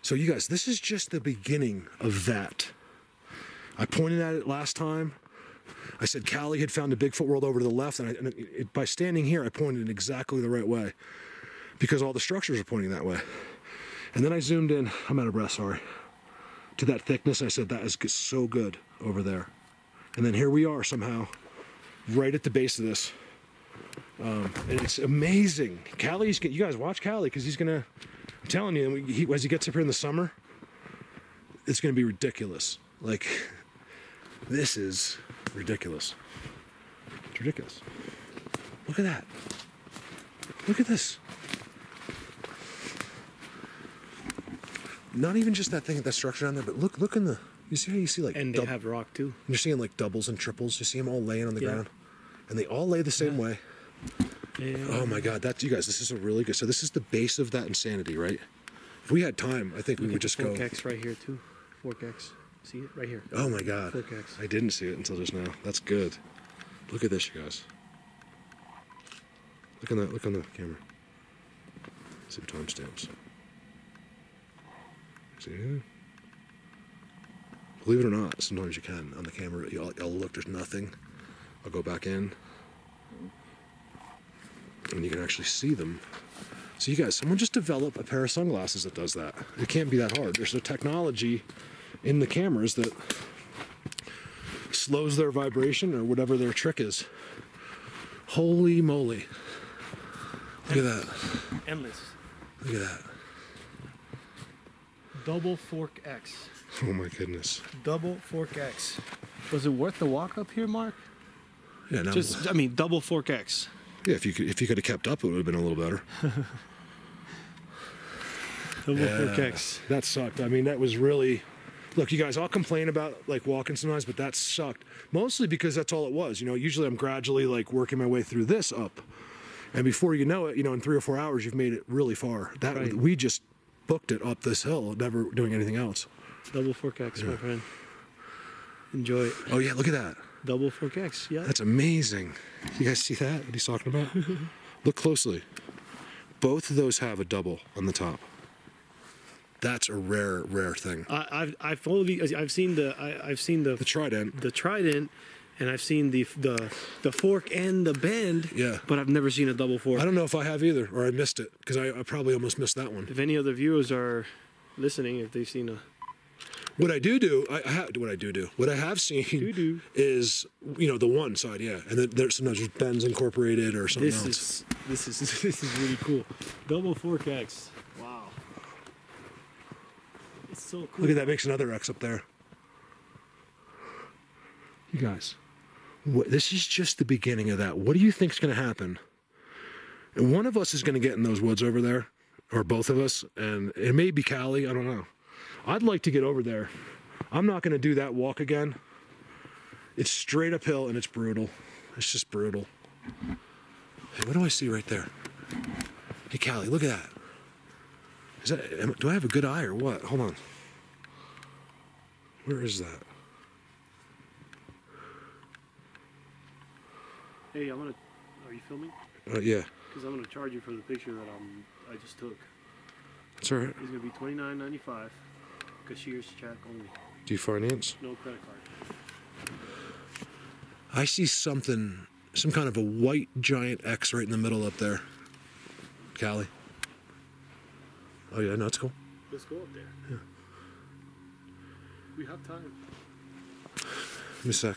So you guys, this is just the beginning of that. I pointed at it last time. I said Callie had found a Bigfoot world over to the left, and by standing here, I pointed in exactly the right way because all the structures are pointing that way. And then I zoomed in, I'm out of breath, sorry, to that thickness. I said, that is so good over there. And then here we are somehow, right at the base of this. And it's amazing. Callie's, you guys watch Callie, because he's gonna, I'm telling you, as he gets up here in the summer, it's gonna be ridiculous. Like, this is ridiculous. It's ridiculous. Look at that. Look at this. Not even just that thing, that structure down there, but look in the, you see how you see like, and they have rock too. You're seeing like doubles and triples. You see them all laying on the ground, and they all lay the same way. Yeah. Oh my God, that's, you guys, this is a really good, so this is the base of that insanity, right? If we had time, I think we would just go. Fork X right here too. Fork X. See it right here. Oh my God. Fork X. I didn't see it until just now. That's good. Look at this, you guys. Look on that. Look on the camera. See the timestamps. See it? Believe it or not, sometimes you can on the camera. I'll look. There's nothing. I'll go back in, and you can actually see them. So you guys, someone just develop a pair of sunglasses that does that. It can't be that hard. There's a technology in the cameras that slows their vibration or whatever their trick is. Holy moly. Look at that. Endless. Look at that. Double Fork X. Oh my goodness. Double Fork X. Was it worth the walk up here, Mark? Yeah, no. Just, I mean, Double Fork X. Yeah, if you could have kept up, it would have been a little better. Double Fork X. That sucked. I mean, that was really. Look, you guys, I'll complain about like walking sometimes, but that sucked. Mostly because that's all it was. You know, usually I'm gradually like working my way through this up, and before you know it, you know, in 3 or 4 hours, you've made it really far. That right. We just booked it up this hill, never doing anything else. Double Fork X, my friend. Enjoy it. Oh yeah, look at that. Double Fork X, yeah. That's amazing. You guys see that? What he's talking about? Look closely. Both of those have a double on the top. That's a rare thing. I've seen the trident, and I've seen the fork and the bend. Yeah. But I've never seen a double fork. I don't know if I have either, or I missed it because I probably almost missed that one. If any other viewers are listening, if they've seen a. What I do, what I have seen is, you know, the one side, yeah, and then there's sometimes there's bends incorporated or something else. This is really cool. Double Fork X. Wow. It's so cool. Look at that, makes another X up there. You guys, this is just the beginning of that. What do you think's going to happen? And one of us is going to get in those woods over there, or both of us, and it may be Callie, I don't know. I'd like to get over there. I'm not going to do that walk again. It's straight uphill and it's brutal. It's just brutal. Hey, what do I see right there? Hey, Callie, look at that. Is that? Do I have a good eye or what? Hold on. Where is that? Hey, are you filming? Yeah. Because I'm going to charge you for the picture that I just took. That's all right. It's going to be $29.95. Cashier's check only. Do you finance? No credit card. I see something, some kind of a white giant X right in the middle up there. Callie. Oh yeah, no, it's cool. Let's go up there. Yeah. We have time. Give me a sec.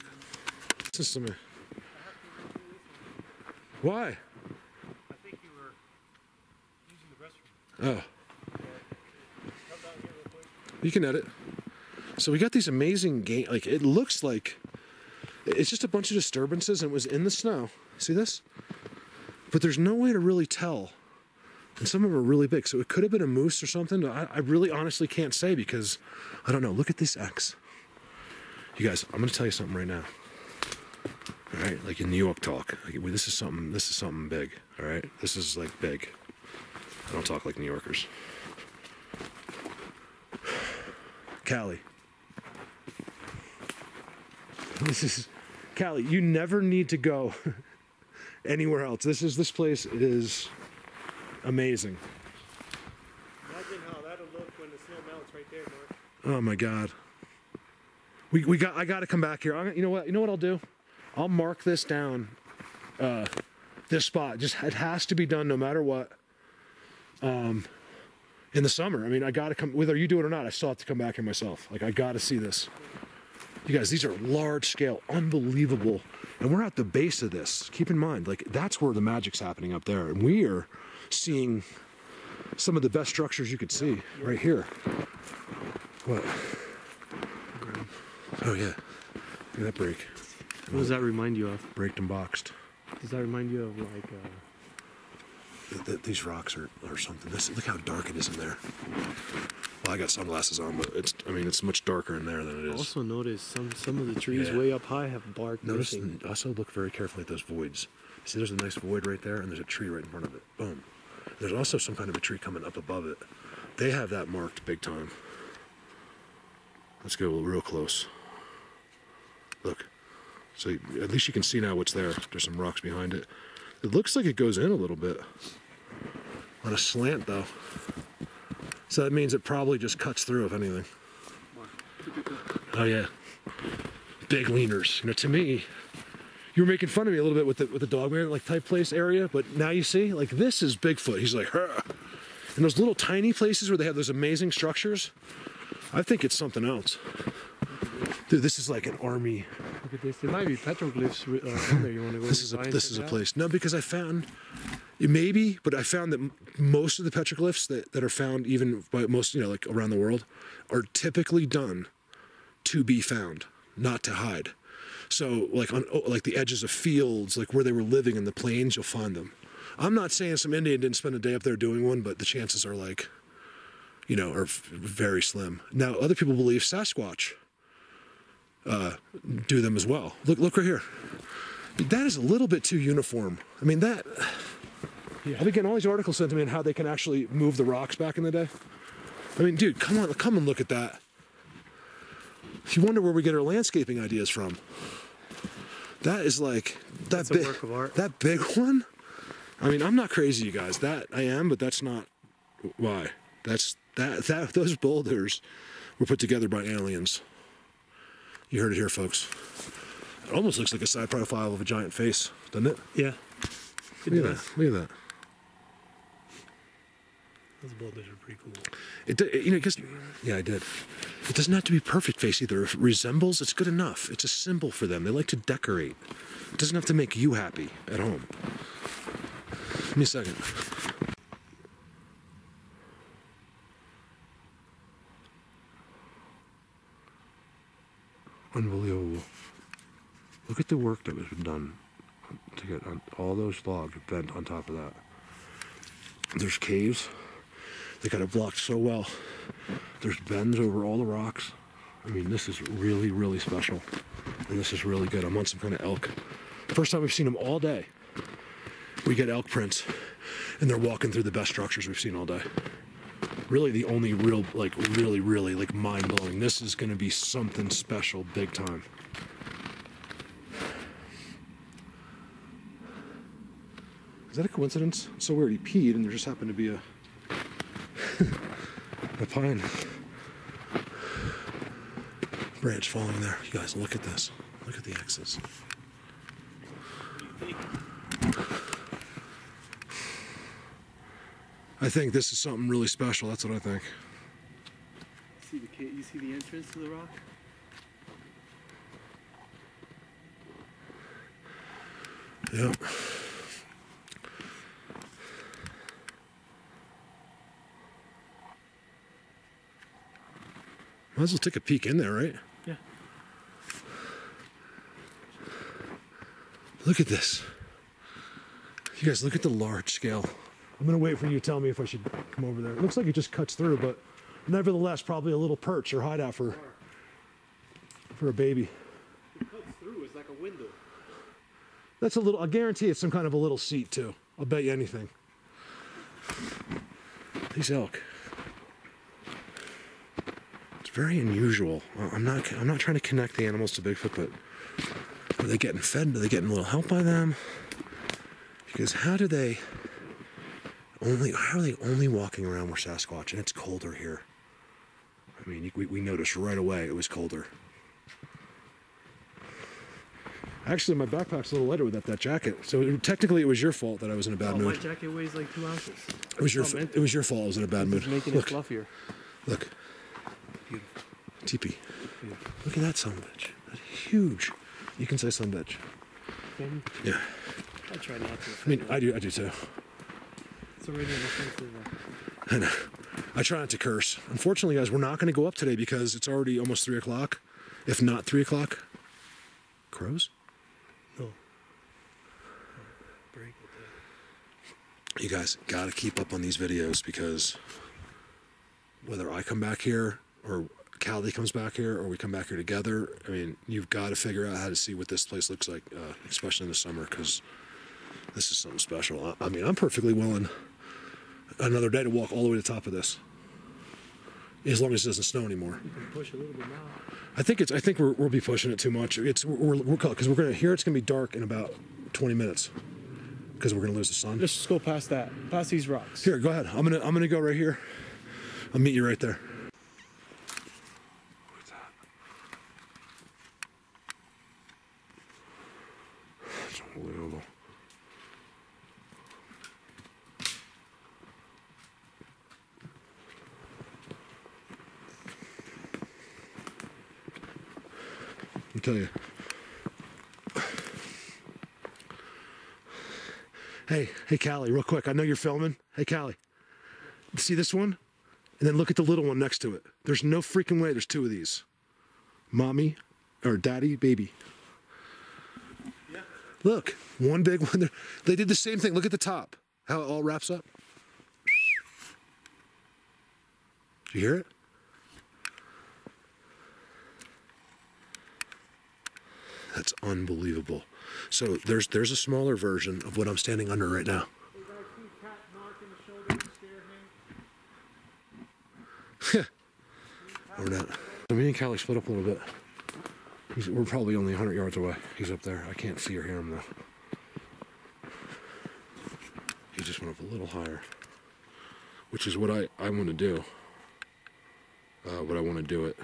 Listen to me. Why? I think you were using the restroom. Oh. You can edit. So we got these amazing game, like it looks like it's just a bunch of disturbances and it was in the snow. See this? But there's no way to really tell. And some of them are really big. So it could have been a moose or something. I really honestly can't say because I don't know. Look at this X. You guys, I'm going to tell you something right now. All right, like in New York talk, like this is something big. All right, this is like big. I don't talk like New Yorkers. Callie. This is Callie, you never need to go anywhere else. This place is amazing. Imagine how that'll look when the snow melts right there, Mark. Oh my God. I got to come back here. You know what I'll do? I'll mark this down. This spot. Just it has to be done no matter what. In the summer. I mean, I got to come, whether you do it or not, I still have to come back here myself. Like, I got to see this. You guys, these are large scale, unbelievable. And we're at the base of this. Keep in mind, like, that's where the magic's happening up there. And we are seeing some of the best structures you could see right here. What? Oh, yeah. Look at that break. What does that remind you of? Braked and boxed. Does that remind you of, like, these rocks are something. Look how dark it is in there. Well, I got sunglasses on, but it's much darker in there than it is. Also notice some of the trees way up high have bark missing. Also look very carefully at those voids. See, there's a nice void right there, and there's a tree right in front of it. Boom. There's also some kind of a tree coming up above it. They have that marked big time. Let's go real close. Look. So at least you can see now what's there. There's some rocks behind it. It looks like it goes in a little bit. On a slant, though. So that means it probably just cuts through, if anything. Oh, yeah. Big leaners. You know, to me, you were making fun of me a little bit with the Dogman like type place area, but now you see, like, this is Bigfoot. He's like, huh. And those little tiny places where they have those amazing structures, I think it's something else. Dude, this is like an army. Look at this. There might be petroglyphs on there. You want to go? This is a place. No, because I found maybe, but I found that most of the petroglyphs that are found, even by most, you know, like around the world, are typically done to be found, not to hide. So, like on like the edges of fields, like where they were living in the plains, you'll find them. I'm not saying some Indian didn't spend a day up there doing one, but the chances are like, you know, are very slim. Now, other people believe Sasquatch do them as well. Look right here. That is a little bit too uniform. I mean, that. Yeah. I've been getting all these articles sent to me on how they can actually move the rocks back in the day. I mean, dude, come and look at that. You wonder where we get our landscaping ideas from. That is like that big work of art. That big one. I mean, I'm not crazy, you guys. That I am, but that's not why. Those boulders were put together by aliens. You heard it here, folks. It almost looks like a side profile of a giant face, doesn't it? Yeah. Look at that. Look at that. Those boulders are pretty cool. You know, because yeah, I did. It doesn't have to be a perfect face either. If it resembles, it's good enough. It's a symbol for them. They like to decorate. It doesn't have to make you happy at home. Give me a second. Unbelievable. Look at the work that was done to get all those logs bent on top of that. There's caves. They got it blocked so well. There's bends over all the rocks. I mean, this is really, really special. And this is really good. I'm on some kind of elk. First time we've seen them all day. We get elk prints, and they're walking through the best structures we've seen all day. Really the only real, like, really, like, mind-blowing. This is going to be something special, big time. Is that a coincidence? It's so weird. He peed, and there just happened to be a pine branch falling there. You guys, look at this. Look at the X's. I think this is something really special. That's what I think. You see the entrance to the rock? Yep. Might as well take a peek in there, right? Yeah. Look at this. You guys, look at the large scale. I'm going to wait for you to tell me if I should come over there. It looks like it just cuts through, but nevertheless, probably a little perch or hideout for a baby. It cuts through. It's like a window. That's a little, I guarantee it's some kind of a little seat, too. I'll bet you anything. These elk. It's very unusual. I'm not trying to connect the animals to Bigfoot, but are they getting fed? Are they getting a little help by them? Because how are they only walking around where Sasquatch, and it's colder here? I mean, we noticed right away it was colder. Actually, my backpack's a little lighter without that jacket. So technically, it was your fault that I was in a bad mood. My jacket weighs like 2 ounces. It was your fault I was in a bad mood. Making it fluffier. Look. Beautiful. Teepee. Look at that son of a bitch. That's huge. You can say son of a bitch. Yeah. I try not to. I mean, I do too. It's already an offensive. I know. I try not to curse. Unfortunately, guys, we're not going to go up today because it's already almost 3 o'clock. If not 3 o'clock. Crows? No. You guys got to keep up on these videos because whether I come back here or Callie comes back here or we come back here together, I mean, you've got to figure out how to see what this place looks like, especially in the summer, because this is something special. I mean, I'm perfectly willing another day to walk all the way to the top of this, as long as it doesn't snow anymore. You can push a little bit now. I think we'll be pushing it too much. Because we're gonna here it's gonna be dark in about 20 minutes because we're gonna lose the sun. Let's just go past that, past these rocks. Here, go ahead. I'm gonna go right here. I'll meet you right there. Look at that. It's unbelievable. Let me tell you. Hey, Callie, real quick. I know you're filming. Hey, Callie. See this one? And then look at the little one next to it. There's no freaking way there's 2 of these. Mommy, or daddy, baby. Yeah. Look, one big one. They did the same thing. Look at the top. How it all wraps up. Did you hear it? That's unbelievable. So there's a smaller version of what I'm standing under right now. Or not. So me and Callie split up a little bit. We're probably only 100 yards away. He's up there. I can't see or hear him though. He just went up a little higher, which is what I want to do. What I want to do it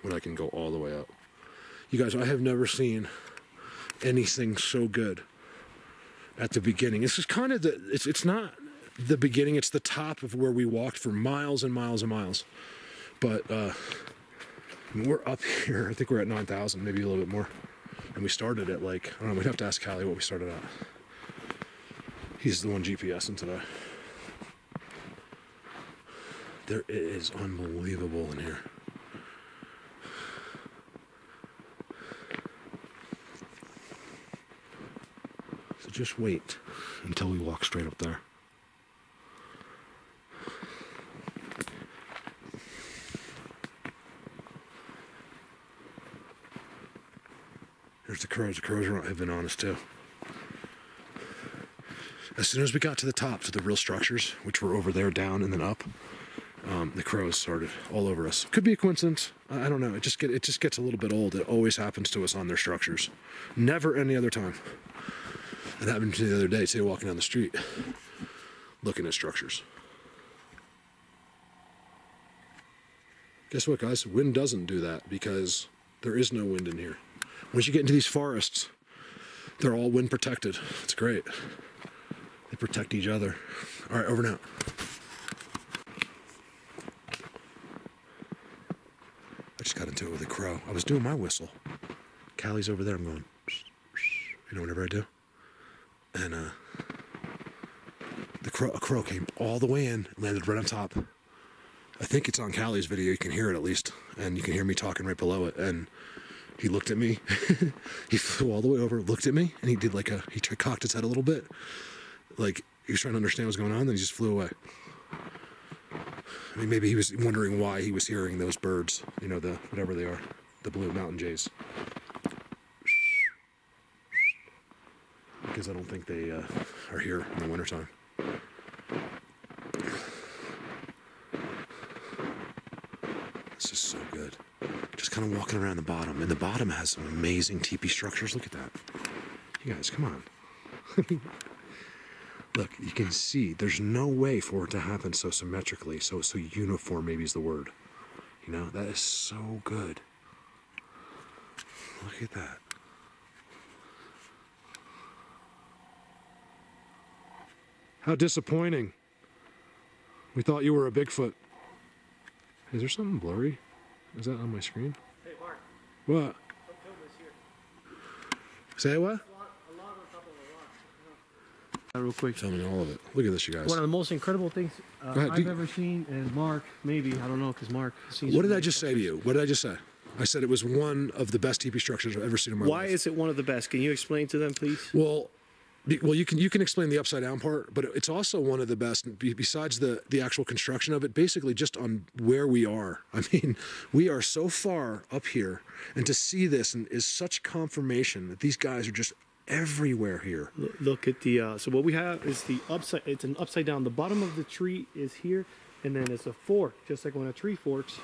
when I can go all the way up. You guys, I have never seen anything so good at the beginning. This is kind of it's not the beginning, it's the top of where we walked for miles and miles and miles. But I mean, we're up here. I think we're at 9,000, maybe a little bit more. And we started at like, I don't know, we'd have to ask Callie what we started at. He's the one GPSing today. It is unbelievable in here. So just wait until we walk straight up there. There's the crows. The crows have been on us too. As soon as we got to the top, to the real structures, which were over there, down, and then up, the crows started all over us. Could be a coincidence. I don't know. It just gets a little bit old. It always happens to us on their structures. Never any other time. It happened to me the other day too, walking down the street, looking at structures. Guess what, guys? Wind doesn't do that because there is no wind in here. Once you get into these forests, they're all wind protected. It's great. They protect each other. All right, over and out. I just got into it with a crow. I was doing my whistle. Callie's over there. I'm going, you know, whenever I do. And a crow came all the way in, landed right on top. I think it's on Callie's video. You can hear it at least, and you can hear me talking right below it. And he looked at me. He flew all the way over, looked at me, and he did like he cocked his head a little bit, like he was trying to understand what's going on. Then he just flew away. I mean, maybe he was wondering why he was hearing those birds. You know, the whatever they are, the blue mountain jays. Because I don't think they are here in the wintertime. This is so good. Just kind of walking around the bottom. And the bottom has some amazing teepee structures. Look at that. You guys, come on. Look, you can see there's no way for it to happen so symmetrically, so uniform maybe is the word. You know, that is so good. Look at that. How disappointing. We thought you were a Bigfoot. Is there something blurry? Is that on my screen? Hey, Mark. What? Don't film this here. Say what? A log on top of a rock. Real quick. Tell me all of it. Look at this, you guys. One of the most incredible things I've ever seen, and Mark, maybe, I don't know, because Mark has seen. What did I just say to you? What did I just say? I said it was one of the best TP structures I've ever seen in my life. Why is it one of the best? Can you explain to them, please? Well, you can explain the upside down part, but it's also one of the best besides the actual construction of it. Basically, just on where we are. I mean, we are so far up here, and to see this is such confirmation that these guys are just everywhere here. Look at the so what we have is the upside. It's an upside down. The bottom of the tree is here, and then it's a fork, just like when a tree forks.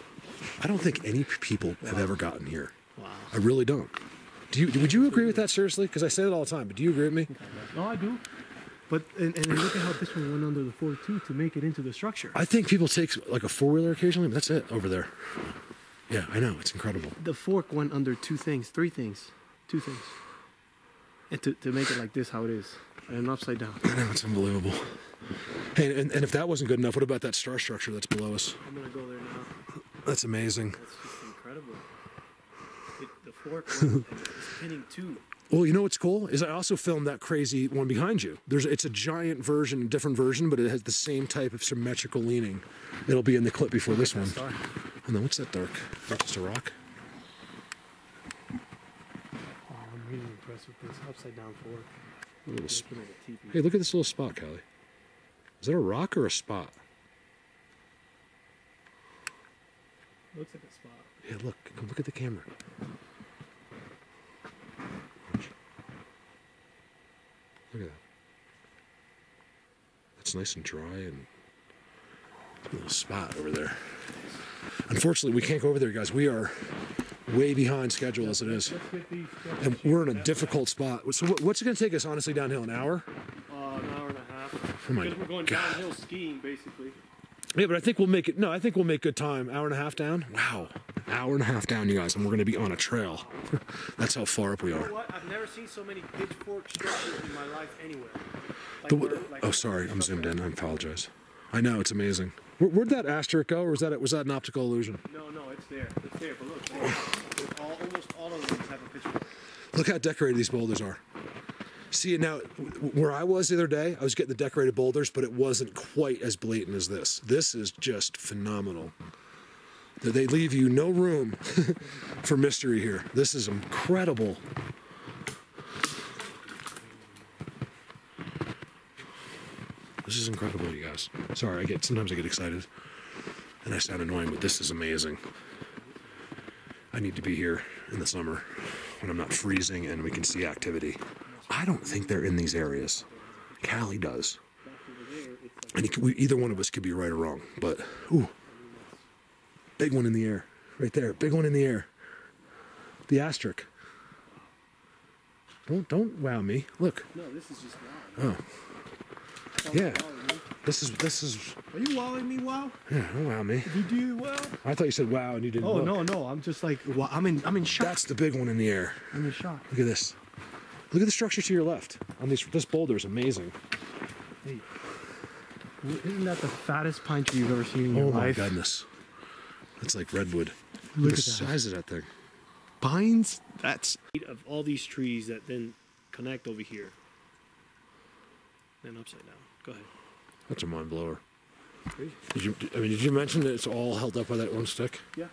I don't think any people have ever gotten here. Wow. I really don't. Would you agree with that, seriously? Because I say it all the time, but do you agree with me? No, I do. But and look at how this one went under the fork too to make it into the structure. I think people take like a four-wheeler occasionally, but that's it over there. Yeah, I know, it's incredible. The fork went under two things, and to make it like this, how it is, and upside down. I know, it's unbelievable. Hey, and if that wasn't good enough, what about that star structure that's below us? I'm gonna go there now. That's amazing. That's just incredible. The fork is spinning too. Well, you know what's cool is I also filmed that crazy one behind you. It's a giant version, different version, but it has the same type of symmetrical leaning. It'll be in the clip before this one. Oh no, what's that dark? Is that just a rock? Oh, I'm really impressed with this upside down fork. Hey, look at this little spot, Callie. Is that a rock or a spot? Looks like a spot. Yeah, look at the camera. Look at that. That's nice and dry and a little spot over there. Unfortunately, we can't go over there, guys. We are way behind schedule as it is. And we're in a difficult spot. So what's it going to take us, honestly, downhill? An hour? An hour and a half. Oh my because we're going God. downhill skiing, basically. Yeah, but I think we'll make it. No, I think we'll make good time. Hour and a half down. Wow, hour and a half down, you guys, and we're going to be on a trail. That's how far up we are. You know what? I've never seen so many pitchfork structures in my life anywhere. Oh, sorry, I'm zoomed in. I apologize. I know, it's amazing. Where'd that asterisk go, or was that an optical illusion? No, it's there. It's there, but look, almost all of them have a pitchfork. Look how decorated these boulders are. See, now, where I was the other day, I was getting the decorated boulders, but it wasn't quite as blatant as this. This is just phenomenal. They leave you no room for mystery here. This is incredible. This is incredible, you guys. Sorry, sometimes I get excited and I sound annoying, but this is amazing. I need to be here in the summer when I'm not freezing and we can see activity. I don't think they're in these areas. Callie does. And either one of us could be right or wrong, but ooh, big one in the air, right there. Big one in the air. The asterisk. Don't wow me. Look. No, this is just wow. Oh. Yeah. This is. Are you wowing me? Wow. Yeah, don't wow me. You do wow. I thought you said wow and you didn't. Oh look. no! I'm just like wow. I'm in shock. That's the big one in the air. I'm in shock. Look at this. Look at the structure to your left. On this boulder is amazing. Hey, isn't that the fattest pine tree you've ever seen in your life? Oh my goodness. That's like redwood. Look at the at size of that thing. Pines. That's of all these trees that then connect over here. Then upside down. Go ahead. That's a mind blower. Crazy. Did you mention that it's all held up by that one stick? Yeah.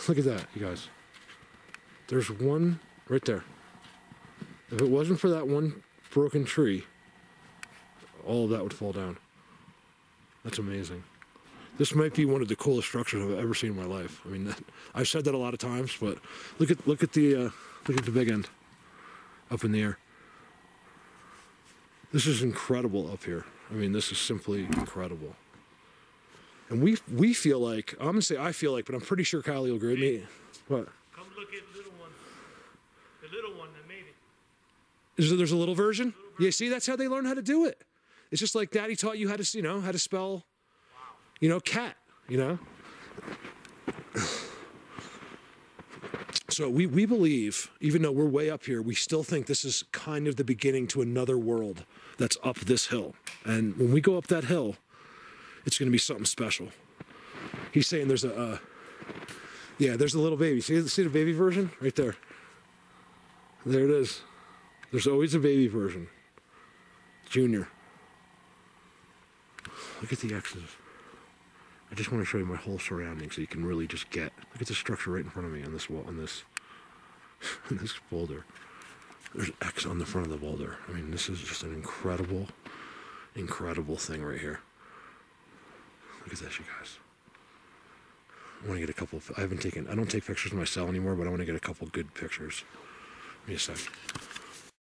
Look at that, you guys. There's one right there. If it wasn't for that one broken tree, all of that would fall down. That's amazing. This might be one of the coolest structures I've ever seen in my life. I mean, I've said that a lot of times, but look at the big end up in the air. This is incredible up here. I mean, this is simply incredible. And we feel like, I'm gonna say I feel like, but I'm pretty sure Kylie will agree with me. What? Come look at the little one. The little one that made it. There's a little version? Yeah, see, that's how they learn how to do it. It's just like Daddy taught you how to, how to spell, cat, So we believe, even though we're way up here, we still think this is kind of the beginning to another world that's up this hill. And when we go up that hill, it's going to be something special. He's saying there's there's a little baby. See the baby version? Right there. There it is. There's always a baby version. Junior. Look at the X's. I just want to show you my whole surrounding so you can really just get. Look at the structure right in front of me on this wall, on this boulder. There's X on the front of the boulder. I mean, this is just an incredible, incredible thing right here. Look at this, you guys. I want to get a couple. I don't take pictures of my cell anymore, but I want to get a couple good pictures. Give me a sec.